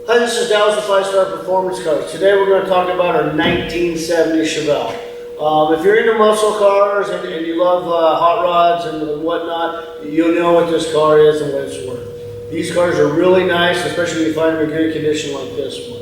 Hi, this is Dallas with 5-Star Performance Cars. Today we're going to talk about our 1970 Chevelle. If you're into muscle cars and you love hot rods and whatnot, you'll know what this car is and what it's worth. These cars are really nice, especially if you find them in good condition like this one.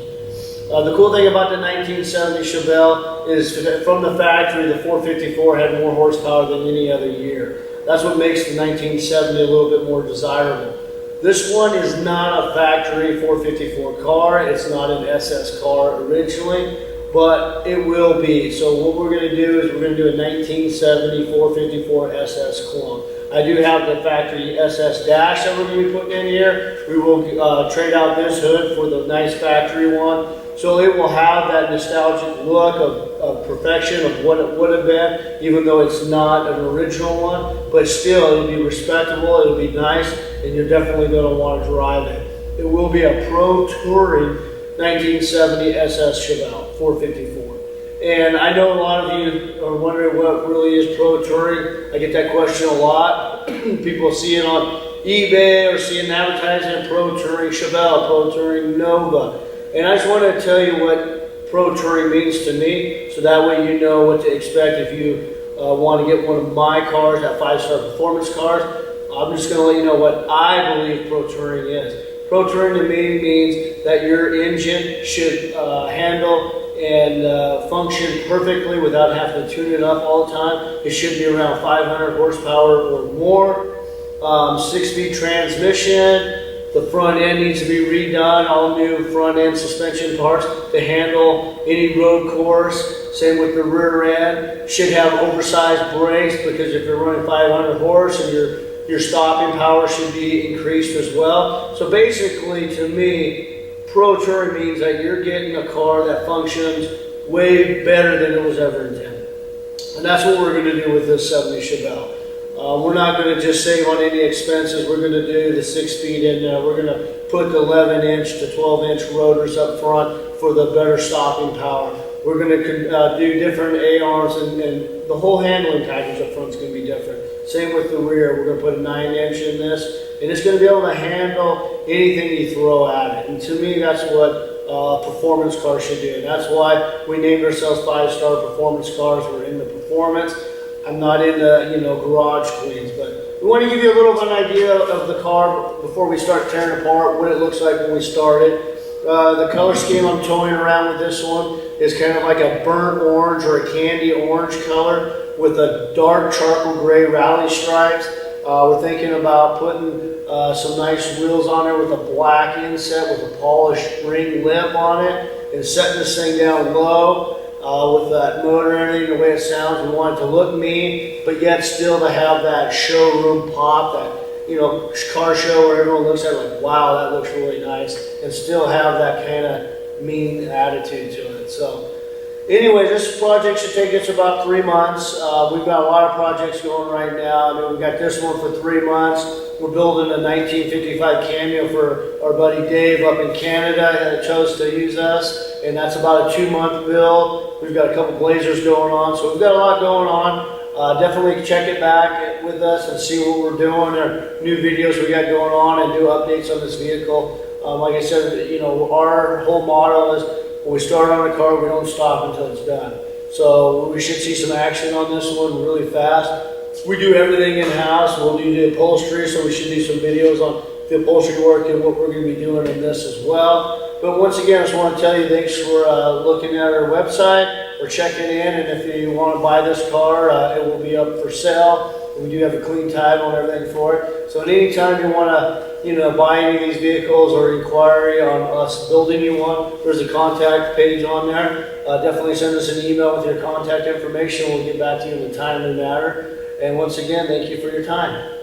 The cool thing about the 1970 Chevelle is from the factory, the 454 had more horsepower than any other year. That's what makes the 1970 a little bit more desirable. This one is not a factory 454 car. It's not an SS car originally, but it will be. So what we're going to do is we're going to do a 1970 454 SS clone. I do have the factory SS dash that we're going to be putting in here. We will trade out this hood for the nice factory one. So it will have that nostalgic look of perfection of what it would have been, even though it's not an original one. But still, it'll be respectable, it'll be nice, and you're definitely going to want to drive it. It will be a Pro Touring 1970 SS Chevelle 454. And I know a lot of you are wondering what really is Pro Touring. I get that question a lot. People see it on eBay or see an advertisement, Pro Touring Chevelle, Pro Touring Nova. And I just want to tell you what Pro Touring means to me, so that way you know what to expect if you want to get one of my cars, that 5-Star Performance cars. I'm just going to let you know what I believe Pro Touring is. Pro Touring to me means that your engine should handle and function perfectly without having to tune it up all the time. It should be around 500 horsepower or more. 6-speed transmission. The front end needs to be redone, all new front end suspension parts to handle any road course. Same with the rear end. Should have oversized brakes because if you're running 500 horse and your stopping power should be increased as well. So basically, to me, Pro Touring means that you're getting a car that functions way better than it was ever intended. And that's what we're going to do with this 70 Chevelle. We're not going to just save on any expenses. We're going to do the 6-speed in there. We're going to put the 11-inch to 12-inch rotors up front for the better stopping power. We're going to do different A-arms and the whole handling package up front is going to be different. Same with the rear. We're going to put a 9-inch in this, and it's going to be able to handle anything you throw at it. And to me, that's what performance cars should do. And that's why we named ourselves 5-Star Performance Cars. We're in the performance. I'm not in the garage queens, but we want to give you a little bit of an idea of the car before we start tearing apart, what it looks like when we start it. The color scheme I'm toying around with this one is kind of like a burnt orange or a candy orange color with a dark charcoal gray rally stripes. We're thinking about putting some nice wheels on there with a black inset with a polished ring lip on it and setting this thing down low. With that motor and everything, the way it sounds, we want it to look mean, but yet still to have that showroom pop, that car show where everyone looks at it like, wow, that looks really nice, and still have that kind of mean attitude to it. So anyway, this project should take us about 3 months. We've got a lot of projects going right now. I mean, we've got this one for 3 months. We're building a 1955 Cameo for our buddy Dave up in Canada that chose to use us, and that's about a 2-month build. We've got a couple Blazers going on, so we've got a lot going on. Definitely check it back with us and see what we're doing, our new videos we got going on, and new updates on this vehicle. Like I said, our whole motto is when we start on a car, we don't stop until it's done. So we should see some action on this one really fast. We do everything in-house. We'll do the upholstery, so we should do some videos on the upholstery work and what we're going to be doing in this as well. But once again, I just want to tell you thanks for looking at our website or checking in. And if you want to buy this car, it will be up for sale. We do have a clean title and everything for it. So at any time you want to buy any of these vehicles or inquiry on us building you one, there's a contact page on there. Definitely send us an email with your contact information. We'll get back to you in a timely manner. And once again, thank you for your time.